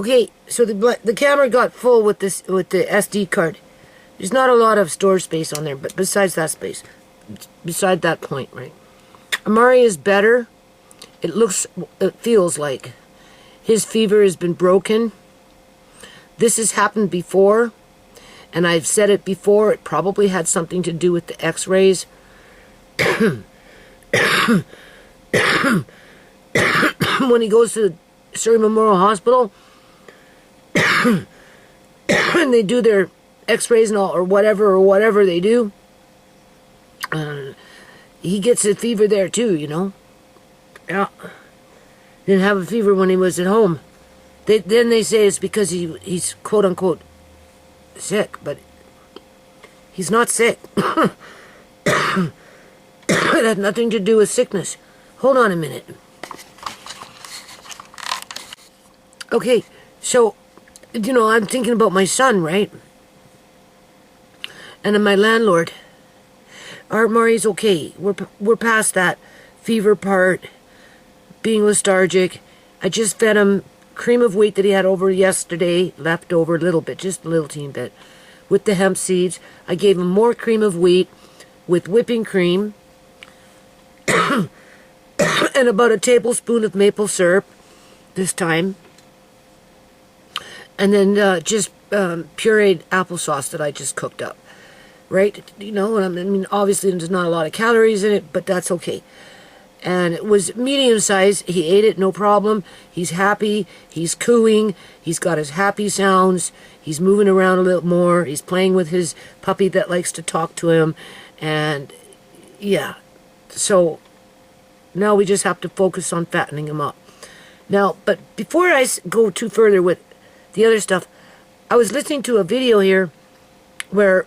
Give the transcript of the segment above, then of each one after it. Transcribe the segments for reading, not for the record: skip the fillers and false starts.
Okay, so the camera got full with the SD card. There's not a lot of storage space on there, but beside that point, right? Amari is better. It feels like his fever has been broken. This has happened before, and I've said it before. It probably had something to do with the X-rays. When he goes to Surrey Memorial Hospital, and they do their X-rays and all, or whatever they do, he gets a fever there too, you know. Yeah, didn't have a fever when he was at home. Then they say it's because he's quote unquote sick, but he's not sick. It had nothing to do with sickness. Hold on a minute. Okay, so, you know, I'm thinking about my son, right? And my landlord. Our Mari's okay. We're past that fever part, being lethargic. I just fed him cream of wheat that he had over yesterday, left over a little bit, just a little teeny bit, with the hemp seeds. I gave him more cream of wheat with whipping cream and about a tablespoon of maple syrup this time. And then just pureed applesauce that I just cooked up. Right? You know, I mean, obviously there's not a lot of calories in it, but that's okay. And it was medium size. He ate it, no problem. He's happy. He's cooing. He's got his happy sounds. He's moving around a little more. He's playing with his puppy that likes to talk to him. And, yeah. So, now we just have to focus on fattening him up. Now, but before I go too further with the other stuff, I was listening to a video here where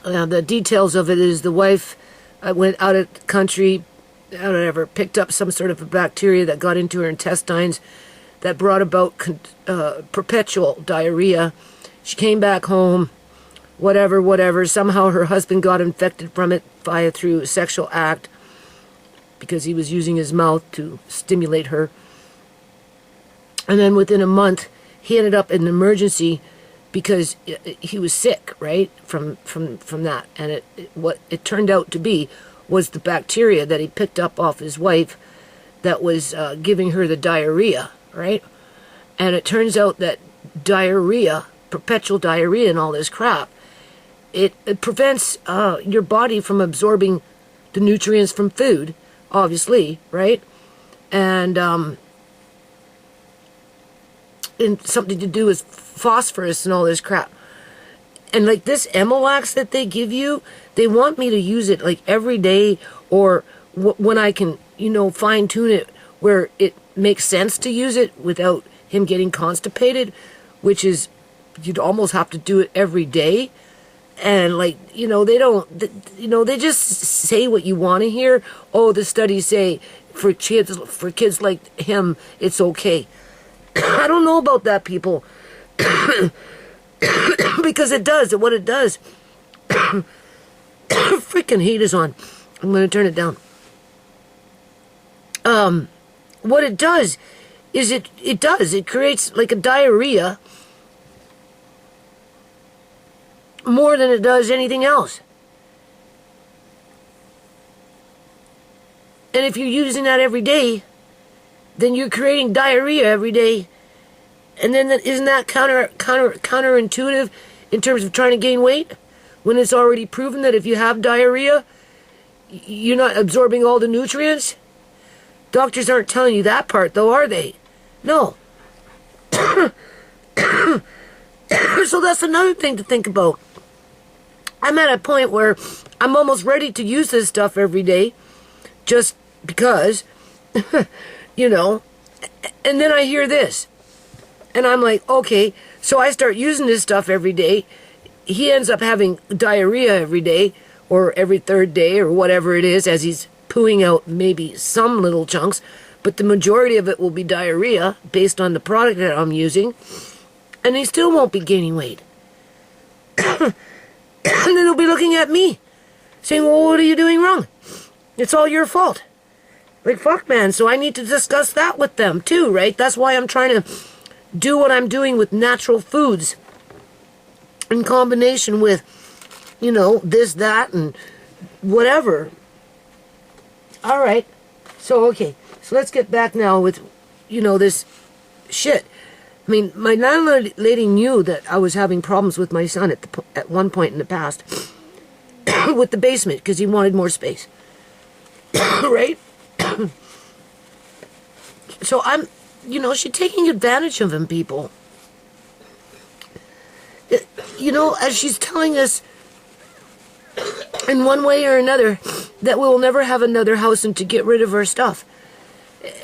the details of it is the wife went out of the country, whatever, picked up some sort of a bacteria that got into her intestines that brought about perpetual diarrhea. She came back home, whatever. Somehow her husband got infected from it through a sexual act because he was using his mouth to stimulate her. And then within a month, he ended up in an emergency because he was sick, right, from that. And what it turned out to be was the bacteria that he picked up off his wife that was giving her the diarrhea, right? And it turns out that diarrhea, perpetual diarrhea and all this crap, it prevents your body from absorbing the nutrients from food, obviously, right? And something to do with phosphorus and all this crap. And like this Emolax that they give you, they want me to use it like every day, or when I can, you know, fine tune it where it makes sense to use it without him getting constipated, which is, you'd almost have to do it every day. And like, you know, they just say what you want to hear. Oh, the studies say for kids like him, it's okay. I don't know about that, people. Because it does. What it does. Freaking heat is on. I'm going to turn it down. What it does is it creates like a diarrhea more than it does anything else. And if you're using that every day, then you're creating diarrhea every day. And then isn't that counterintuitive in terms of trying to gain weight? When it's already proven that if you have diarrhea, you're not absorbing all the nutrients? Doctors aren't telling you that part, though, are they? No. So that's another thing to think about. I'm at a point where I'm almost ready to use this stuff every day, just because, you know, and then I hear this. And I'm like, okay, so I start using this stuff every day. He ends up having diarrhea every day, or every third day, or whatever it is, as he's pooing out maybe some little chunks, but the majority of it will be diarrhea based on the product that I'm using, and he still won't be gaining weight. And then he'll be looking at me, saying, well, what are you doing wrong? It's all your fault. Like, fuck, man. So I need to discuss that with them, too, right? That's why I'm trying to do what I'm doing with natural foods in combination with, you know, this, that, and whatever. All right. So, okay. So let's get back now with, you know, this shit. I mean, my landlady knew that I was having problems with my son at one point in the past with the basement because he wanted more space. Right? So I'm, you know, she's taking advantage of him, people. You know, as she's telling us in one way or another that we will never have another house and to get rid of our stuff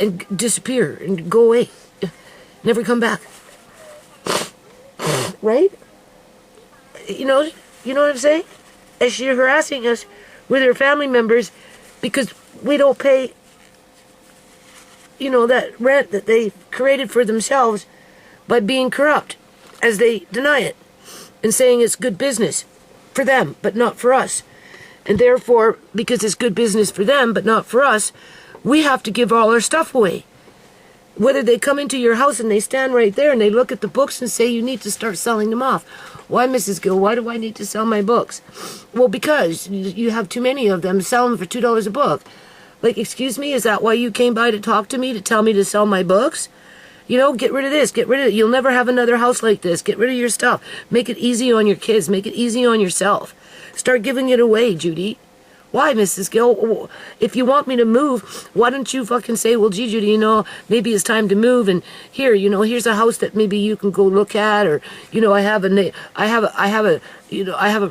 and disappear and go away. Never come back. Right? You know what I'm saying? As she's harassing us with her family members because we don't pay, you know, that rent that they created for themselves by being corrupt, as they deny it, and saying it's good business for them, but not for us. And therefore, because it's good business for them, but not for us, we have to give all our stuff away. Whether they come into your house and they stand right there and they look at the books and say, you need to start selling them off. Why, Mrs. Gill, why do I need to sell my books? Well, because you have too many of them. Sell them for $2 a book. Like, excuse me, is that why you came by to talk to me, to tell me to sell my books? You know, get rid of this, get rid of it. You'll never have another house like this. Get rid of your stuff. Make it easy on your kids. Make it easy on yourself. Start giving it away, Judy. Why, Mrs. Gill? If you want me to move, why don't you fucking say, well, gee, Judy, you know, maybe it's time to move, and here, you know, here's a house that maybe you can go look at, or, you know, I have a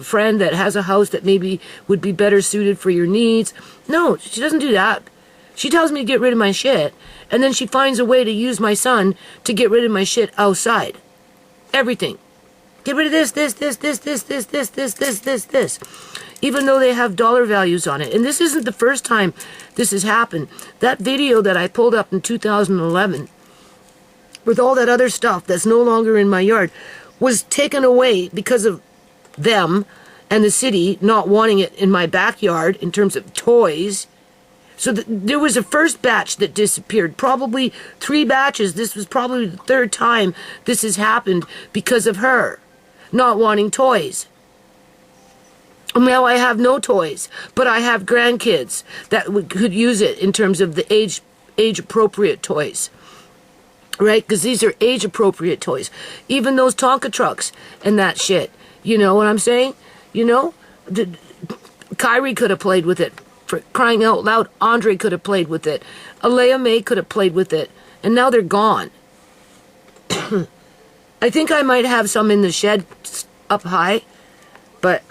friend that has a house that maybe would be better suited for your needs. No, she doesn't do that. She tells me to get rid of my shit, and then she finds a way to use my son to get rid of my shit outside. Everything. Get rid of this. Even though they have dollar values on it. And this isn't the first time this has happened. That video that I pulled up in 2011 with all that other stuff that's no longer in my yard was taken away because of them and the city not wanting it in my backyard in terms of toys. So there was a first batch that disappeared, probably 3 batches. This was probably the 3rd time this has happened because of her not wanting toys. Now I have no toys, but I have grandkids that could use it in terms of the age-appropriate toys. Right? Because these are age-appropriate toys. Even those Tonka trucks and that shit. You know what I'm saying? You know? Kyrie could have played with it. For crying out loud, Andre could have played with it. Alea May could have played with it. And now they're gone. I think I might have some in the shed up high, but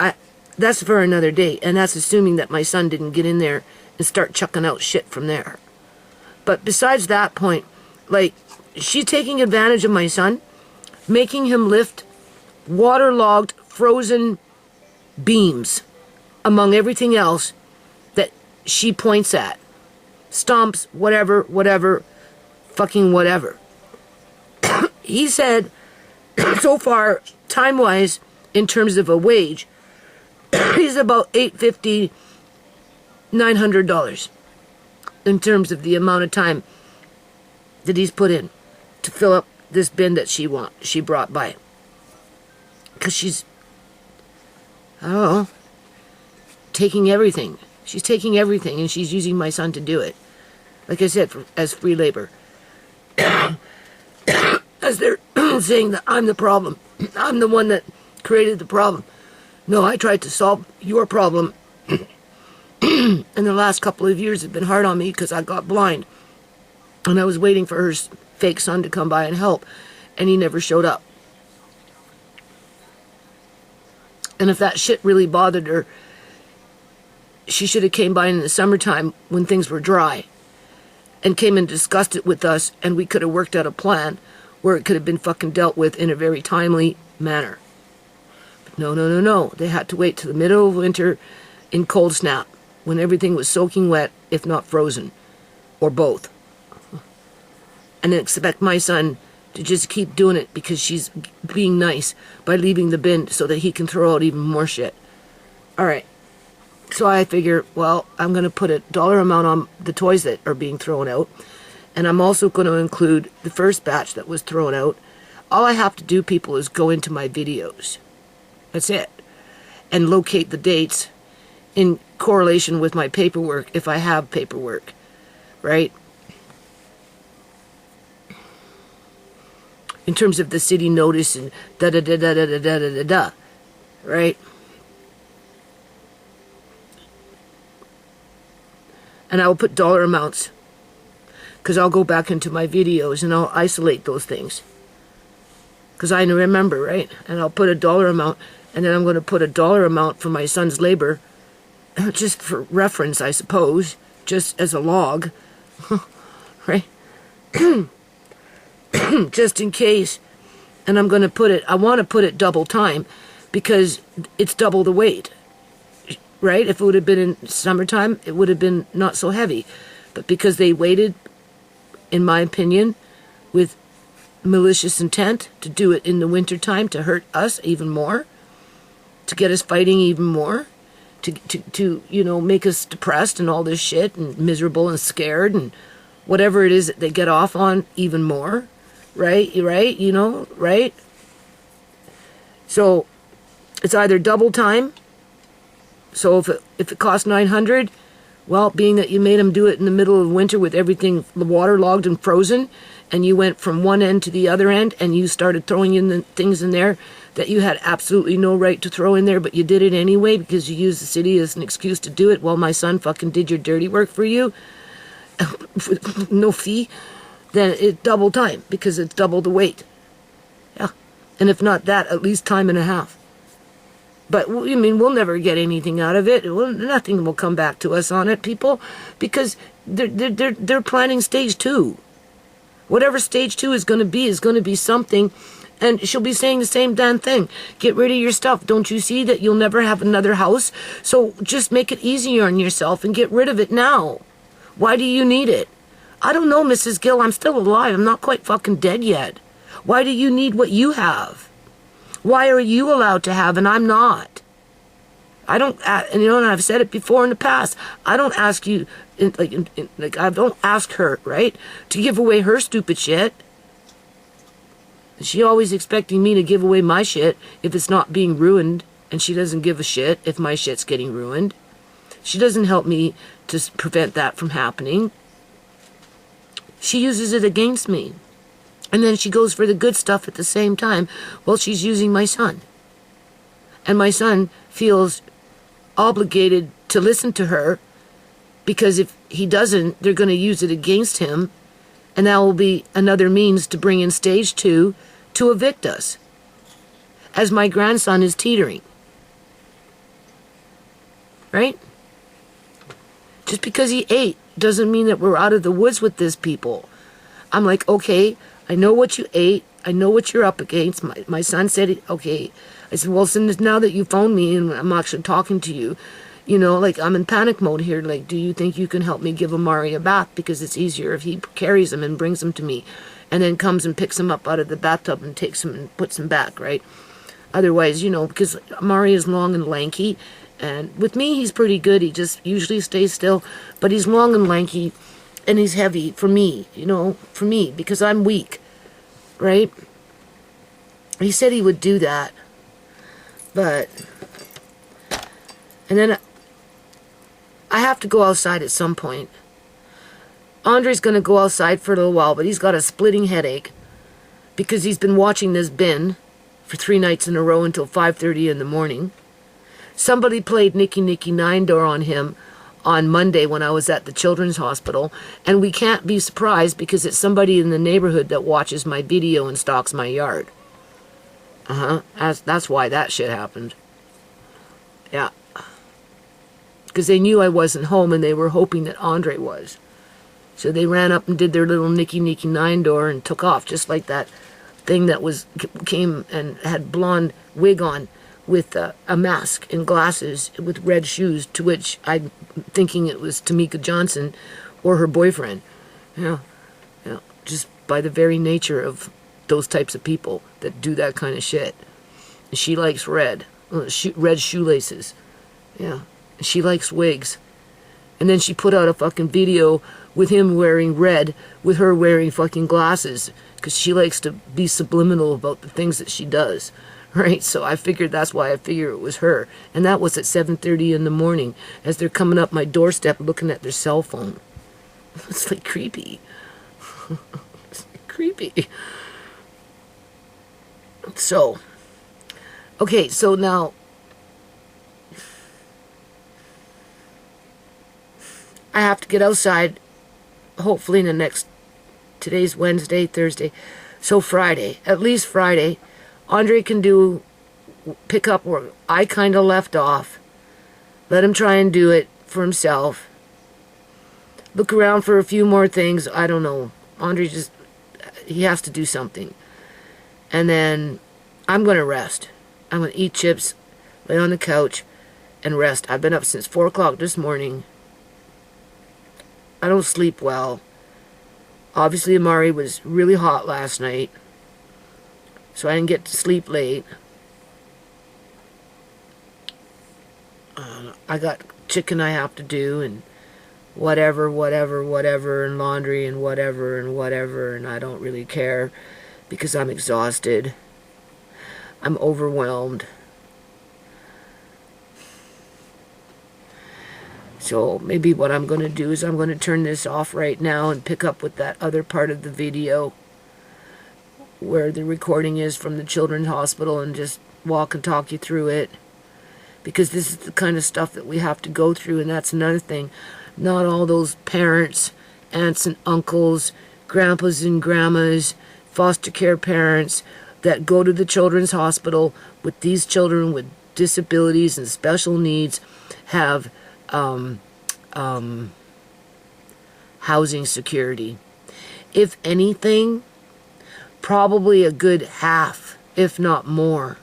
that's for another day, and that's assuming that my son didn't get in there and start chucking out shit from there. But besides that point, like, she's taking advantage of my son, making him lift waterlogged, frozen beams among everything else that she points at. Stumps, whatever, fucking whatever. He said, so far, time-wise, in terms of a wage, he's about $850, $900 in terms of the amount of time that he's put in to fill up this bin that she brought by. Because she's, I don't know, taking everything. She's taking everything, and she's using my son to do it. Like I said, as free labor. As they're saying that I'm the problem. I'm the one that created the problem. No, I tried to solve your problem. And the last couple of years have been hard on me because I got blind. And I was waiting for her fake son to come by and help. And he never showed up. And if that shit really bothered her, she should have came by in the summertime when things were dry. And came and discussed it with us, and we could have worked out a plan where it could have been fucking dealt with in a very timely manner. But no. They had to wait till the middle of winter in cold snap, when everything was soaking wet, if not frozen, or both. And then expect my son to just keep doing it because she's being nice by leaving the bin so that he can throw out even more shit. All right. So I figure, well, I'm going to put a dollar amount on the toys that are being thrown out. And I'm also going to include the first batch that was thrown out. All I have to do, people, is go into my videos. That's it. And locate the dates in correlation with my paperwork, if I have paperwork. Right? In terms of the city notice and da-da-da-da-da-da-da-da-da. Right? And I will put dollar amounts. Because I'll go back into my videos and I'll isolate those things. Because I remember, right? And I'll put a dollar amount. And then I'm going to put a dollar amount for my son's labor. Just for reference, I suppose. Just as a log. Right? Just in case. And I'm going to put it, I want to put it double time. Because it's double the weight. Right? If it would have been in summertime, it would have been not so heavy. But because they waited, in my opinion, with malicious intent to do it in the wintertime to hurt us even more, to get us fighting even more, to you know, make us depressed and all this shit and miserable and scared and whatever it is that they get off on even more, right? Right? You know, right? So it's either double time. So if it costs $900, well, being that you made them do it in the middle of winter with everything waterlogged and frozen, and you went from one end to the other end, and you started throwing in the things in there that you had absolutely no right to throw in there, but you did it anyway because you used the city as an excuse to do it. Well, my son fucking did your dirty work for you, no fee. Then it's double time because it's double the weight. Yeah, and if not that, at least time and a half. But, I mean, we'll never get anything out of it. Nothing will come back to us on it, people, because they're planning stage 2. Whatever stage 2 is going to be something, and she'll be saying the same damn thing. Get rid of your stuff. Don't you see that you'll never have another house? So just make it easier on yourself and get rid of it now. Why do you need it? I don't know, Mrs. Gill. I'm still alive. I'm not quite fucking dead yet. Why do you need what you have? Why are you allowed to have and I'm not? I don't, and you know, and I've said it before in the past. I don't ask you, like I don't ask her, right, to give away her stupid shit. She always expecting me to give away my shit if it's not being ruined, and she doesn't give a shit if my shit's getting ruined. She doesn't help me to prevent that from happening. She uses it against me. And then she goes for the good stuff at the same time while she's using my son. And my son feels obligated to listen to her because if he doesn't, they're going to use it against him. And that will be another means to bring in stage 2 to evict us. As my grandson is teetering. Right? Just because he ate doesn't mean that we're out of the woods with this, people. I'm like, okay, I know what you ate. I know what you're up against. My son said, okay. I said, well, since now that you phoned me and I'm actually talking to you, you know, like I'm in panic mode here. Like, do you think you can help me give Amari a bath? Because it's easier if he carries him and brings him to me and then comes and picks him up out of the bathtub and takes him and puts him back, right? Otherwise, you know, because Amari is long and lanky. And with me, he's pretty good. He just usually stays still. But he's long and lanky. And he's heavy for me, you know, for me, because I'm weak, right? He said he would do that, but, and then I have to go outside at some point. Andre's going to go outside for a little while, but he's got a splitting headache because he's been watching this bin for 3 nights in a row until 5:30 in the morning. Somebody played Nicky Nicky Nine Door on him on Monday when I was at the children's hospital, and we can't be surprised because it's somebody in the neighborhood that watches my video and stalks my yard. That's why that shit happened. Yeah. Because they knew I wasn't home and they were hoping that Andre was. So they ran up and did their little Nicky Nicky Nine Door and took off, just like that thing that came and had blonde wig on with a mask and glasses with red shoes, to which I'm thinking it was Tamika Johnson or her boyfriend. Yeah, just by the very nature of those types of people that do that kind of shit. She likes red shoelaces. Yeah, She likes wigs. And then she put out a fucking video with him wearing red, with her wearing fucking glasses, because she likes to be subliminal about the things that she does, right? So I figured that's why I figure it was her. And that was at 7:30 in the morning, as they're coming up my doorstep looking at their cell phone. It's like creepy. It's like creepy. So, okay, so now, I have to get outside, hopefully in the next, today's Wednesday, Thursday, so Friday, at least Friday, Andre can pick up where I kind of left off, let him try and do it for himself, look around for a few more things, I don't know, Andre he has to do something, and then I'm going to rest, I'm going to eat chips, lay on the couch, and rest. I've been up since 4 o'clock this morning. I don't sleep well. Obviously, Amari was really hot last night, so I didn't get to sleep late. I got chicken I have to do, and whatever, and laundry, and whatever, and I don't really care, because I'm exhausted. I'm overwhelmed. So maybe what I'm going to do is I'm going to turn this off right now and pick up with that other part of the video where the recording is from the children's hospital and just walk and talk you through it. Because this is the kind of stuff that we have to go through, and that's another thing. Not all those parents, aunts and uncles, grandpas and grandmas, foster care parents that go to the children's hospital with these children with disabilities and special needs have housing security. If anything, probably a good half, if not more,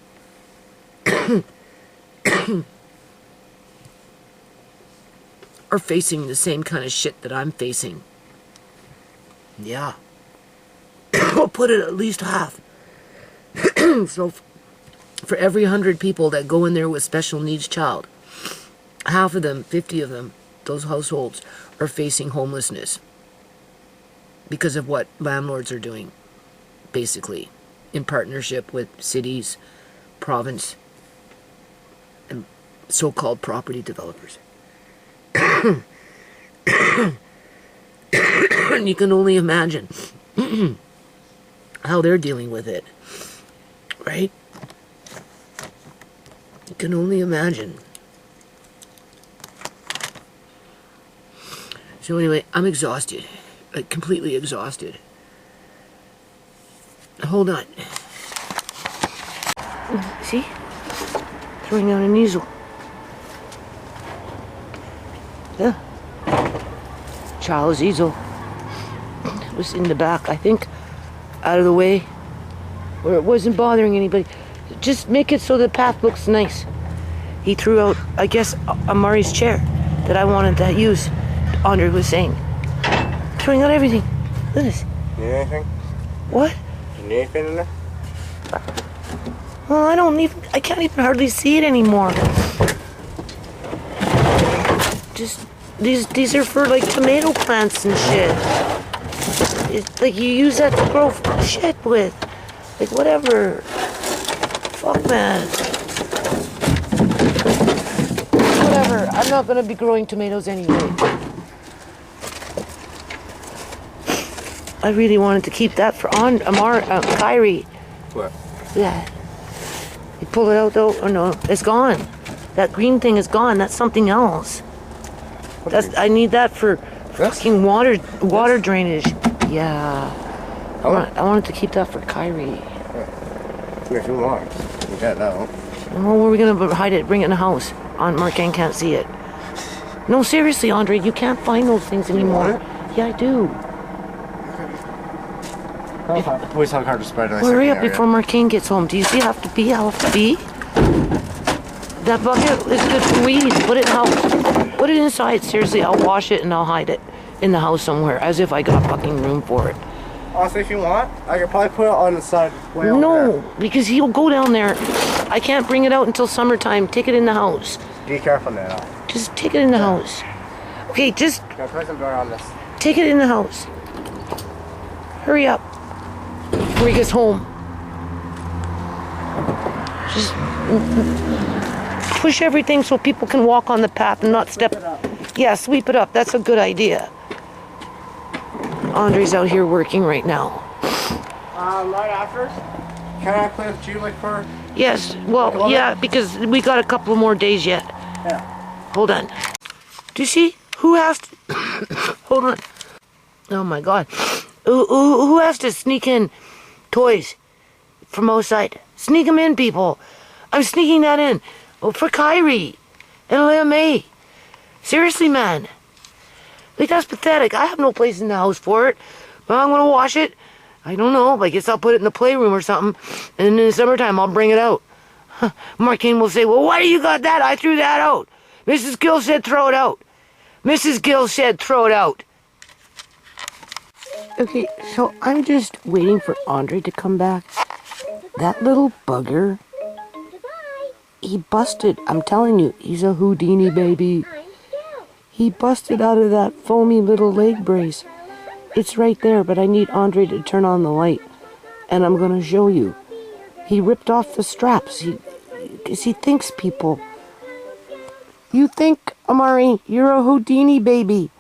are facing the same kind of shit that I'm facing. Yeah. I'll put it at least half. So for every 100 people that go in there with special needs child, half of them, 50 of them, those households, are facing homelessness because of what landlords are doing, basically, in partnership with cities, province, and so-called property developers. And you can only imagine how they're dealing with it, right? You can only imagine. So anyway, I'm exhausted, like completely exhausted. Hold on. See? Throwing out an easel. Yeah. Charles' easel. It was in the back, I think, out of the way, where it wasn't bothering anybody. Just make it so the path looks nice. He threw out, I guess, Amari's chair that I wanted to use. Andre was saying. Throwing out everything. Look at this. Need anything? What? You need anything in there? Well, I can't even hardly see it anymore. Just, these are for like tomato plants and shit. It's like you use that to grow shit with. Like whatever. Fuck man. Whatever, I'm not gonna be growing tomatoes anyway. I really wanted to keep that for Kyrie. What? Yeah. You pull it out though? Oh no, it's gone. That green thing is gone. That's something else. I need that for fucking water drainage. Yeah. I wanted to keep that for Kyrie. If you want. You got that one. Well, where are we gonna hide it? Bring it in the house. Aunt Marquette can't see it. No, seriously, Andre, you can't find those things anymore. Yeah, I do. Always have hard to spread. Hurry up before Marquette gets home. Do you see? Have to be. That bucket is good for weeds. Put it in the house. Put it inside. Seriously, I'll wash it and I'll hide it in the house somewhere, as if I got fucking room for it. Also, if you want, I could probably put it on the side. No, because he'll go down there. I can't bring it out until summertime. Take it in the house. Be careful now. Just take it in the house. Okay, just Yeah, put some door on this. take it in the house. Hurry up. Before he gets home. Just push everything so people can walk on the path and not step. Yeah, sweep it up. That's a good idea. Andre's out here working right now. Right after, can I play with you like for? Yes, well, yeah, because we got a couple more days yet. Yeah. Hold on. Do you see? Who has to... Hold on. Oh my God. Who has to sneak in toys from outside? Sneak them in, people. I'm sneaking that in. Oh, for Kyrie and Leah May. Seriously, man. Like, that's pathetic. I have no place in the house for it. Well, I'm going to wash it. I don't know. I guess I'll put it in the playroom or something. And in the summertime, I'll bring it out. Martine will say, well, why do you got that? I threw that out. Mrs. Gill said throw it out. Mrs. Gill said throw it out. Okay, so I'm just waiting for Andre to come back. That little bugger, he busted. I'm telling you, he's a Houdini baby. He busted out of that foamy little leg brace. It's right there, but I need Andre to turn on the light. And I'm going to show you. He ripped off the straps. Because he thinks people. You think, Amari, you're a Houdini baby.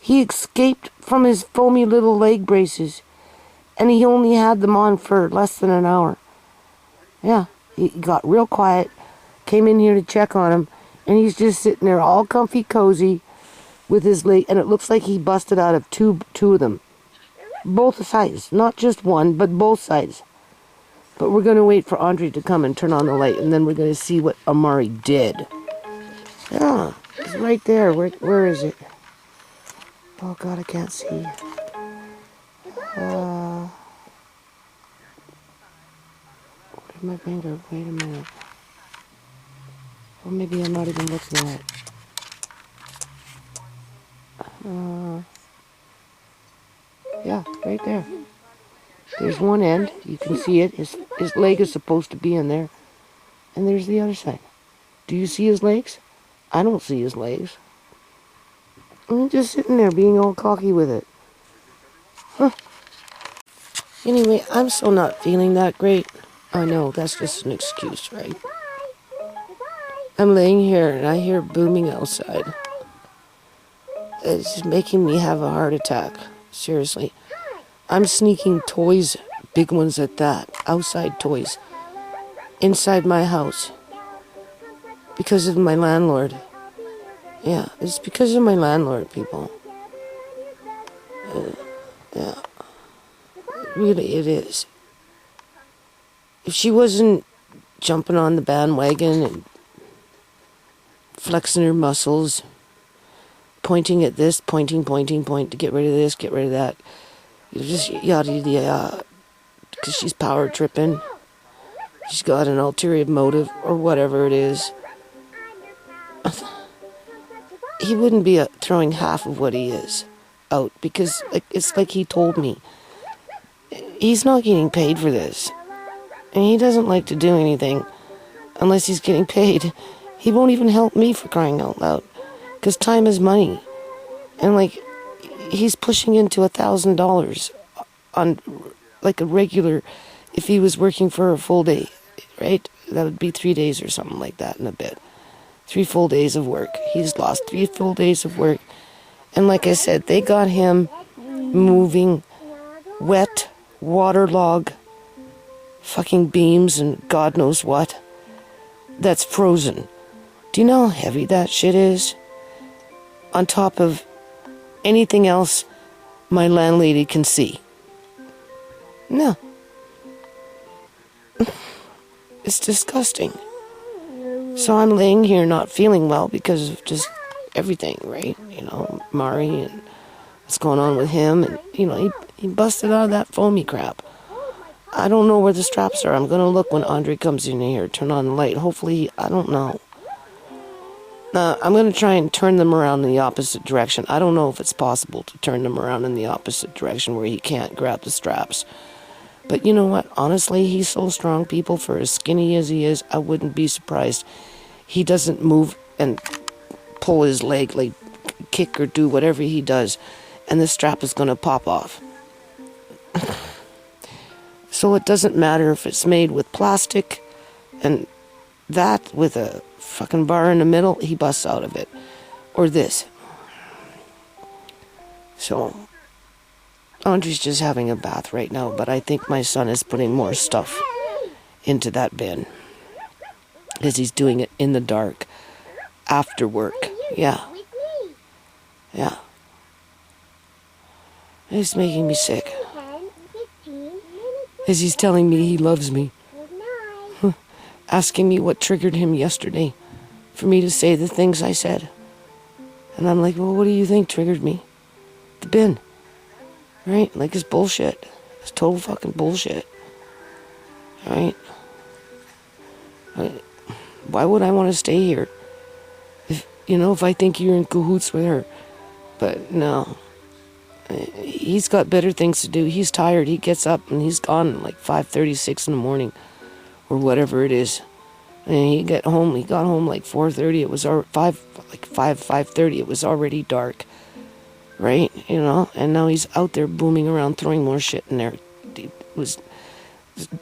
He escaped from his foamy little leg braces. And he only had them on for less than an hour. Yeah, he got real quiet. Came in here to check on him. And he's just sitting there all comfy cozy with his leg. And it looks like he busted out of two of them. Both sides. Not just one, but both sides. But we're going to wait for Andre to come and turn on the light. And then we're going to see what Amari did. Yeah, it's right there. Where is it? Oh, God, I can't see. Where's my finger? Wait a minute. Or maybe I'm not even looking at it. Yeah, right there. There's one end. You can see it. His leg is supposed to be in there. And there's the other side. Do you see his legs? I don't see his legs. I'm just sitting there being all cocky with it. Huh. Anyway, I'm still not feeling that great. I know, that's just an excuse, right? I'm laying here and I hear booming outside. It's just making me have a heart attack. Seriously. I'm sneaking toys, big ones at that, outside toys, inside my house. Because of my landlord. Yeah, it's because of my landlord, people. Yeah. Really, it is. If she wasn't jumping on the bandwagon and flexing her muscles, pointing at this, point to get rid of this, get rid of that, just yada yada, because she's power tripping. She's got an ulterior motive or whatever it is. He wouldn't be throwing half of what he is out because it's like he told me. He's not getting paid for this. And he doesn't like to do anything unless he's getting paid. He won't even help me, for crying out loud. Because time is money. And he's pushing into $1,000 on like a regular, if he was working for a full day, right? That would be 3 days or something like that in a bit. 3 full days of work. He's lost 3 full days of work. And like I said, they got him moving wet, waterlogged fucking beams and God knows what. That's frozen. Do you know how heavy that shit is? On top of anything else my landlady can see. No. It's disgusting. So I'm laying here not feeling well because of just everything, right? You know, Mari and what's going on with him. And, you know, he busted out of that foamy crap. I don't know where the straps are. I'm going to look when Andre comes in here, turn on the light. Hopefully, I don't know. I'm going to try and turn them around in the opposite direction. I don't know if it's possible to turn them around in the opposite direction where he can't grab the straps. But you know what? Honestly, he's so strong, people, for as skinny as he is, I wouldn't be surprised. He doesn't move and pull his leg, like kick or do whatever he does, and the strap is going to pop off. So it doesn't matter if it's made with plastic and that with a fucking bar in the middle, he busts out of it. Or this. So, Andre's just having a bath right now, but I think my son is putting more stuff into that bin. Because he's doing it in the dark, after work. Yeah. Yeah. It's making me sick. As he's telling me he loves me. Asking me what triggered him yesterday for me to say the things I said. And I'm like, well, what do you think triggered me? The bin. Right? Like, it's bullshit. It's total fucking bullshit. Right? Why would I want to stay here? If I think you're in cahoots with her. But no. He's got better things to do. He's tired. He gets up and he's gone at like 5:36 in the morning. Or whatever it is. And he got home like 4:30. It was 5:30. It was already dark. Right? And now he's out there booming around, throwing more shit in there. He was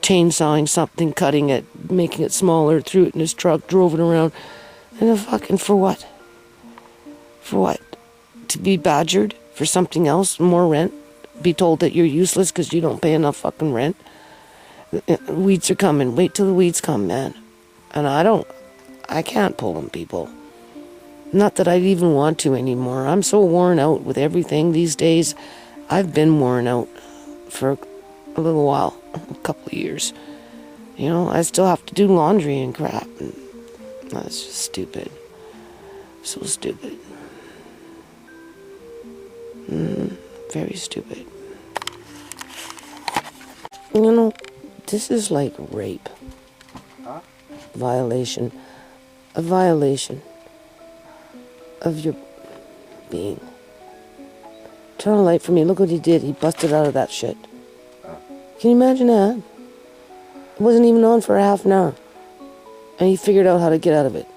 chainsawing something, cutting it, making it smaller, threw it in his truck, drove it around. And fucking for what? For what? To be badgered for something else, more rent? Be told that you're useless because you don't pay enough fucking rent? Weeds are coming. Wait till the weeds come, man. And I can't pull them, people. Not that I'd even want to anymore. I'm so worn out with everything these days. I've been worn out for a little while, a couple of years. I still have to do laundry and crap. And that's just stupid. So stupid. Very stupid. This is like rape. Huh? Violation. A violation of your being. Turn on a light for me. Look what he did. He busted out of that shit. Can you imagine that? It wasn't even on for a half an hour. And he figured out how to get out of it.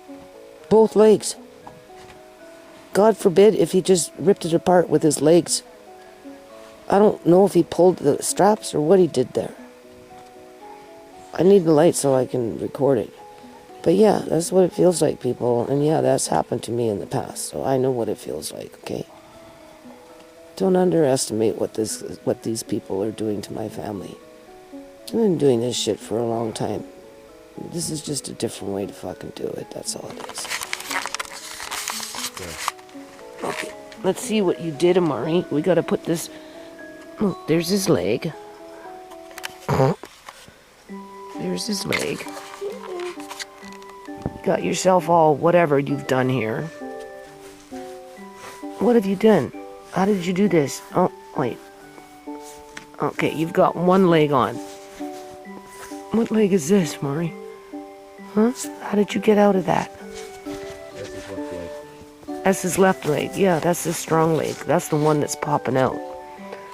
Both legs. God forbid if he just ripped it apart with his legs. I don't know if he pulled the straps or what he did there. I need the light so I can record it. But yeah, that's what it feels like, people. And yeah, that's happened to me in the past. So I know what it feels like, okay? Don't underestimate what these people are doing to my family. I've been doing this shit for a long time. This is just a different way to fucking do it. That's all it is. Yeah. Okay, let's see what you did, Amari. We gotta put this... Oh, there's his leg. There's his leg. You got yourself all whatever you've done here. What have you done? How did you do this? Oh, wait. Okay, you've got one leg on. What leg is this, Maury? Huh? How did you get out of that? That's his left leg. That's his left leg. Yeah, that's his strong leg. That's the one that's popping out.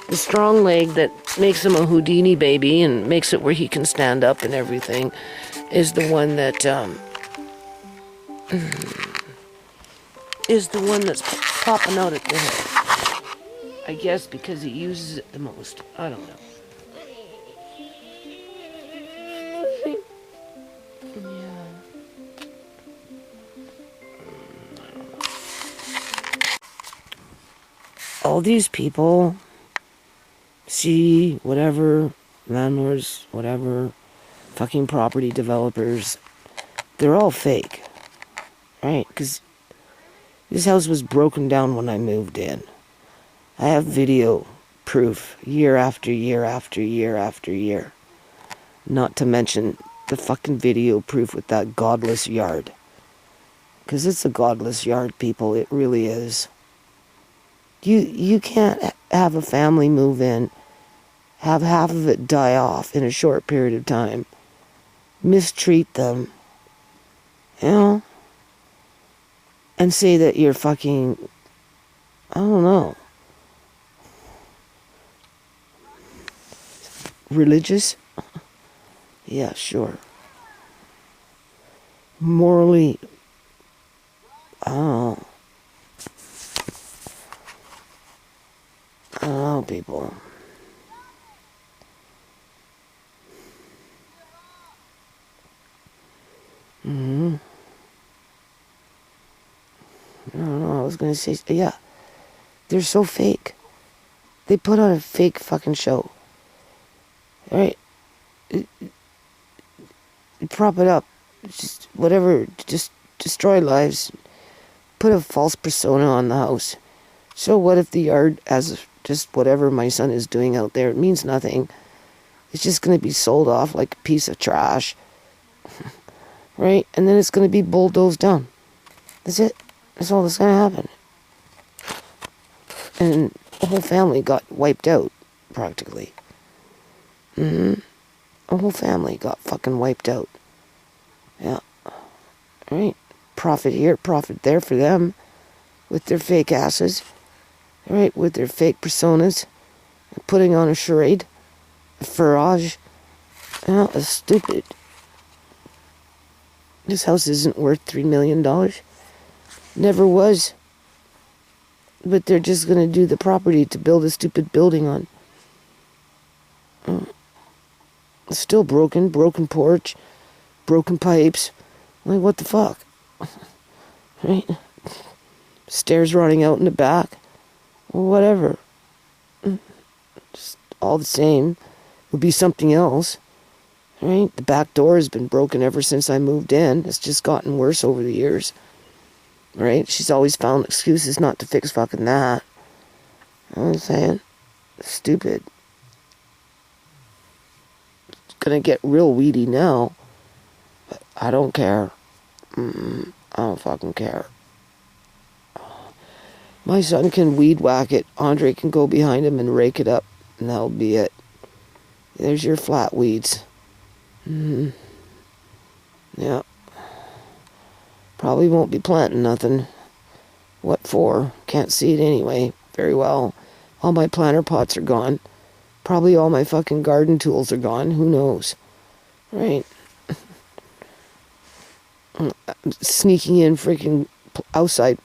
The strong leg that makes him a Houdini baby and makes it where he can stand up and everything is the one that, is the one that's popping out at the head. I guess because he uses it the most. I don't know. All these people, see, whatever, landlords, whatever, fucking property developers, they're all fake, right? Because this house was broken down when I moved in. I have video proof year after year after year after year. Not to mention the fucking video proof with that godless yard. Because it's a godless yard, people. It really is. You can't have a family move in, have half of it die off in a short period of time, mistreat them, and say that you're fucking, I don't know, religious? Yeah, sure. Morally, I don't know, people. I don't know, I was gonna say, yeah, they're so fake. They put on a fake fucking show. Right? Prop it up. Just whatever, just destroy lives. Put a false persona on the house. So what if the yard has just whatever my son is doing out there? It means nothing. It's just gonna be sold off like a piece of trash. Right? And then it's gonna be bulldozed down. That's it. That's all that's gonna happen. And the whole family got wiped out, practically. The whole family got fucking wiped out. Yeah. Right? Profit here, profit there for them. With their fake asses. Right? With their fake personas. Putting on a charade. A farage. Yeah, it's stupid. This house isn't worth $3 million. Never was. But they're just gonna do the property to build a stupid building on. It's still broken porch, broken pipes. Like, what the fuck? Right? Stairs rotting out in the back. Well, whatever. Just all the same. Would be something else. Right? The back door has been broken ever since I moved in. It's just gotten worse over the years. Right? She's always found excuses not to fix fucking that. You know what I'm saying? Stupid. It's gonna get real weedy now. But I don't care. I don't fucking care. My son can weed whack it. Andre can go behind him and rake it up. And that'll be it. There's your flat weeds. Yeah. Probably won't be planting nothing. What for? Can't see it anyway. Very well. All my planter pots are gone. Probably all my fucking garden tools are gone. Who knows? Right? Sneaking in freaking outside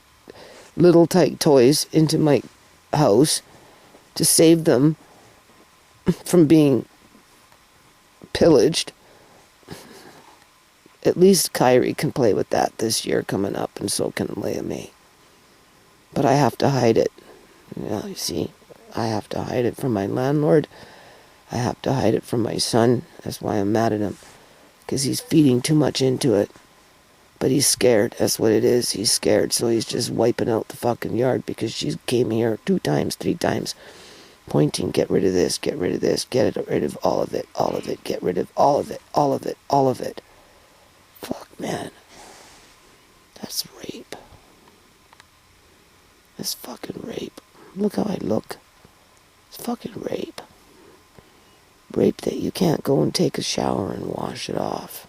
little tight toys into my house to save them from being pillaged. At least Kyrie can play with that this year coming up, and so can Leia May. But I have to hide it. Yeah, you see, I have to hide it from my landlord. I have to hide it from my son. That's why I'm mad at him. Because he's feeding too much into it. But he's scared. That's what it is. He's scared. So he's just wiping out the fucking yard because she came here 2 times, 3 times, pointing, get rid of this, get rid of this, get rid of all of it, get rid of all of it, all of it, all of it. Fuck, man. That's rape. That's fucking rape. Look how I look. It's fucking rape. Rape that you can't go and take a shower and wash it off.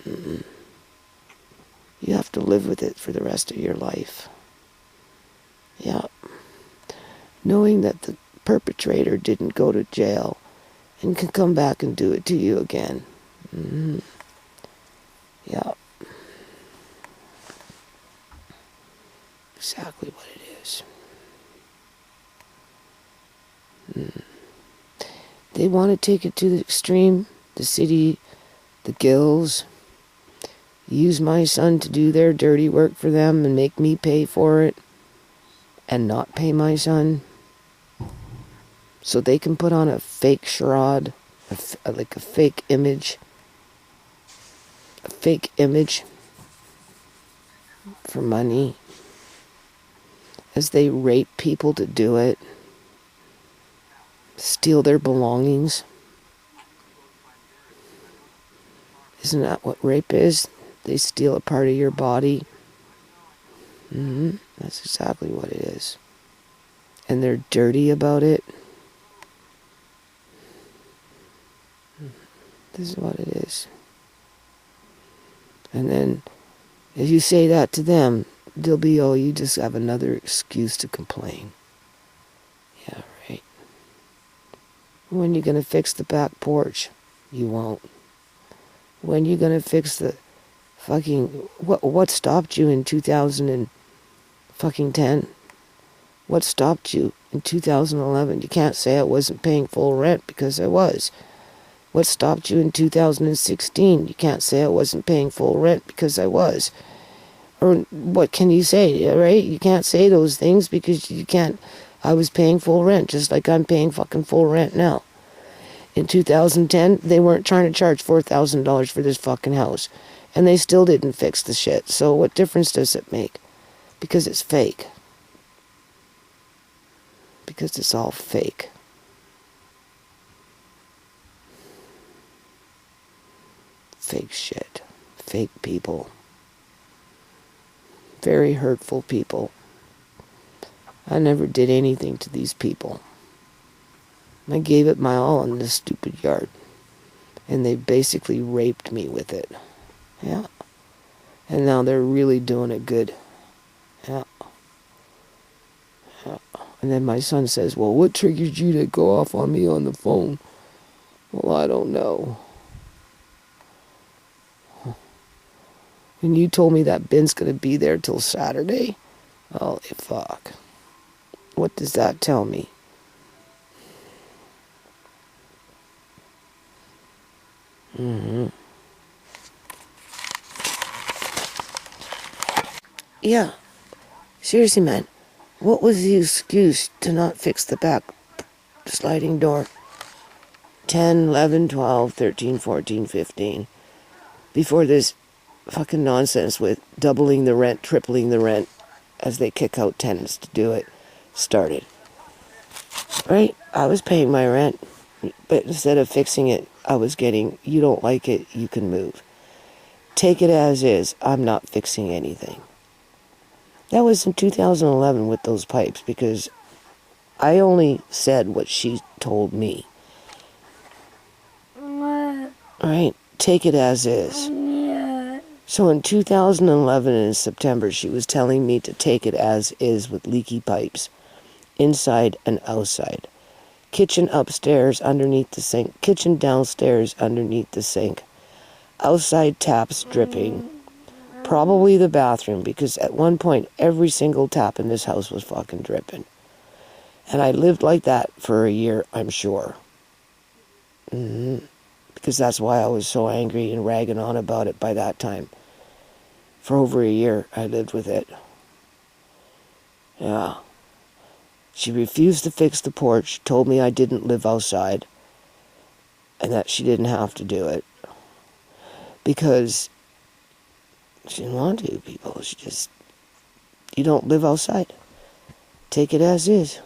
You have to live with it for the rest of your life. Yeah. Knowing that the perpetrator didn't go to jail and can come back and do it to you again. Yeah. Exactly what it is. They want to take it to the extreme. The city, the gills. Use my son to do their dirty work for them and make me pay for it. And not pay my son. So they can put on a fake charade. Like a fake image. A fake image. For money. As they rape people to do it. Steal their belongings. Isn't that what rape is? They steal a part of your body. That's exactly what it is. And they're dirty about it. This is what it is. And then, if you say that to them, they'll be, oh, you just have another excuse to complain. Yeah, right. When you gonna fix the back porch? You won't. When you gonna fix the fucking... What stopped you in 2010? What stopped you in 2011? You can't say I wasn't paying full rent, because I was. What stopped you in 2016? You can't say I wasn't paying full rent, because I was. Or what can you say, right? You can't say those things because you can't. I was paying full rent, just like I'm paying fucking full rent now. In 2010, they weren't trying to charge $4,000 for this fucking house. And they still didn't fix the shit. So what difference does it make? Because it's fake. Because it's all fake. Fake shit. Fake people. Very hurtful people. I never did anything to these people. I gave it my all in this stupid yard. And they basically raped me with it. Yeah. And now they're really doing it good. Yeah. Yeah. And then my son says, well, what triggered you to go off on me on the phone? Well, I don't know. And you told me that Ben's going to be there till Saturday? Holy fuck. What does that tell me? Yeah. Seriously, man. What was the excuse to not fix the back sliding door? 10, 11, 12, 13, 14, 15. Before this fucking nonsense with doubling the rent, tripling the rent, as they kick out tenants to do it, started. Right? I was paying my rent, but instead of fixing it, I was getting, you don't like it, you can move. Take it as is, I'm not fixing anything. That was in 2011 with those pipes, because I only said what she told me. Right? Take it as is. So in 2011 in September, she was telling me to take it as is with leaky pipes, inside and outside. Kitchen upstairs underneath the sink, kitchen downstairs underneath the sink, outside taps dripping, probably the bathroom, because at one point every single tap in this house was fucking dripping. And I lived like that for a year, I'm sure. Because that's why I was so angry and ragging on about it by that time. For over a year, I lived with it. Yeah. She refused to fix the porch, told me I didn't live outside, and that she didn't have to do it. Because she didn't want to, people. She just, you don't live outside. Take it as is.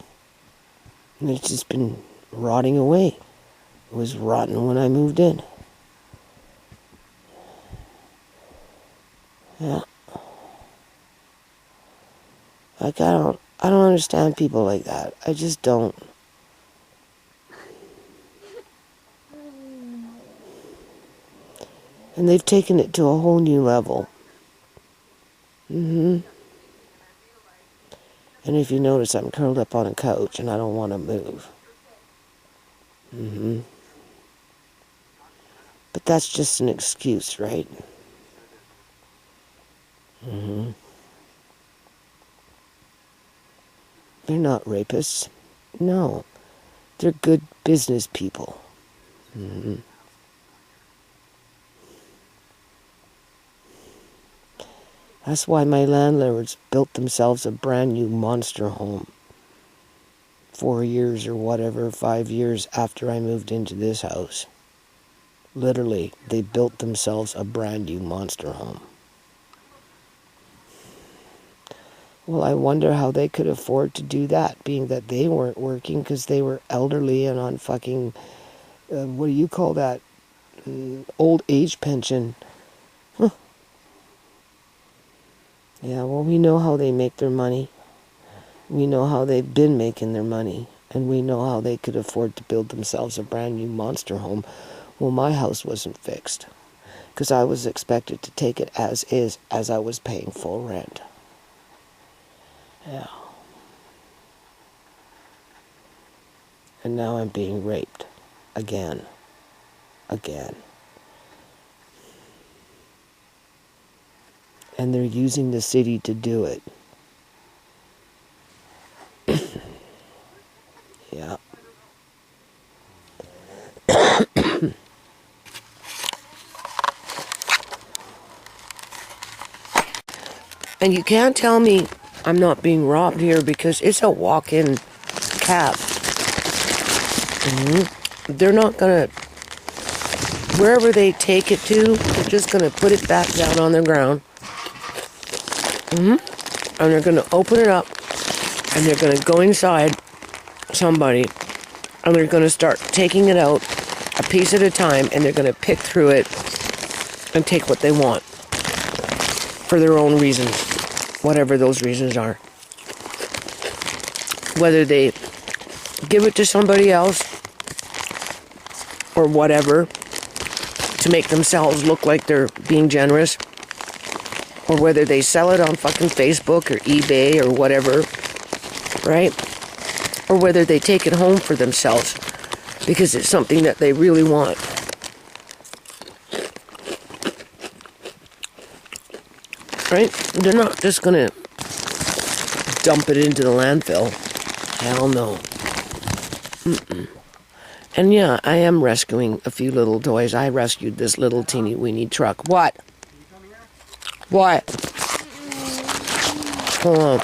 And it's just been rotting away. It was rotten when I moved in. Yeah. Like, I don't understand people like that. I just don't. And they've taken it to a whole new level. And if you notice, I'm curled up on a couch and I don't want to move. But that's just an excuse, right? They're not rapists. No. They're good business people. That's why my landlords built themselves a brand new monster home. 4 years or whatever, 5 years after I moved into this house. Literally, they built themselves a brand new monster home. Well, I wonder how they could afford to do that, being that they weren't working because they were elderly and on fucking, what do you call that? Old age pension. Huh. Yeah, well, we know how they make their money. We know how they've been making their money. And we know how they could afford to build themselves a brand new monster home. Well, my house wasn't fixed. Because I was expected to take it as is, as I was paying full rent. Yeah. And now I'm being raped. Again. And they're using the city to do it. And you can't tell me I'm not being robbed here because it's a walk-in cab. They're not gonna, wherever they take it to, they're just gonna put it back down on the ground. And they're gonna open it up and they're gonna go inside somebody and they're gonna start taking it out a piece at a time, and they're gonna pick through it and take what they want for their own reasons, whatever those reasons are. Whether they give it to somebody else or whatever to make themselves look like they're being generous, or whether they sell it on fucking Facebook or eBay or whatever, right? Or whether they take it home for themselves because it's something that they really want. Right? They're not just gonna dump it into the landfill. Hell no. And yeah, I am rescuing a few little toys. I rescued this little teeny weeny truck. What? What? Hold on.